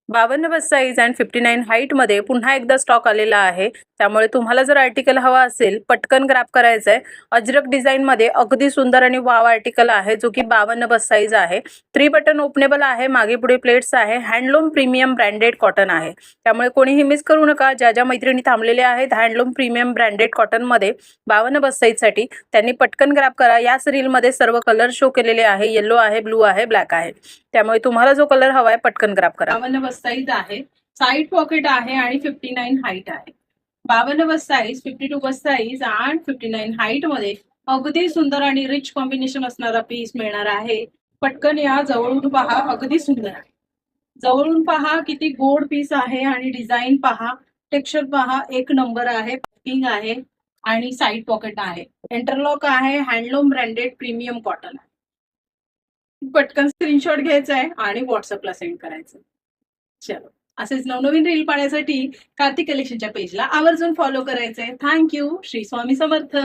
52 bus size and 59 हाईटमध्ये पुन्हा एकदा stock आलेला आहे. त्यामुळे तुम्हाला जर आर्टिकल हवा असेल, पटकन ग्रॅब करायचं आहे. अजरक डिझाईनमध्ये अगदी सुंदर आणि वाव आर्टिकल आहे, जो की 52 बस साईज आहे. 3 बटन ओपनेबल आहे, मागे पुढे प्लेट्स आहे. हँडलूम प्रीमियम ब्रँडेड कॉटन आहे. त्यामुळे कोणीही मिस करू नका. ज्या ज्या मैत्रिणी थांबलेल्या आहेत हँडलूम प्रीमियम ब्रँडेड कॉटनमध्ये 52 बस साईजसाठी, त्यांनी पटकन ग्रॅब करा. याच रीलमध्ये सर्व कलर शो केलेले आहे. येलो आहे, ब्लू आहे, ब्लॅक आहे. त्यामुळे तुम्हाला जो कलर हवा आहे पटकन ग्रॅब करा. 52 बस साईज आहे, साईड पॉकेट आहे आणि 59 हाईट आहे. 52 बस साईज, 52 बस साईज आणि 59 हाईट मध्ये अगदी सुंदर आणि रिच कॉम्बिनेशन असणारा पीस मिळणार आहे. पटकन या, जवळून पहा, अगदी सुंदर आहे. जवळून पहा किती गोड पीस आहे आणि डिझाईन पहा, टेक्स्चर पहा, एक नंबर आहे. पॅकिंग आहे आणि साईड पॉकेट आहे. इंटरलॉक आहे, हँडलूम ब्रँडेड प्रीमियम कॉटन आहे. पटकन स्क्रीनशॉट घ्यायचा आहे आणि व्हॉट्सअपला सेंड करायचं. चलो, असेच नवनवीन रील पाहण्यासाठी कार्तिक कलेक्शनच्या पेजला आवर्जून फॉलो करायचंय. थँक्यू. श्री स्वामी समर्थ.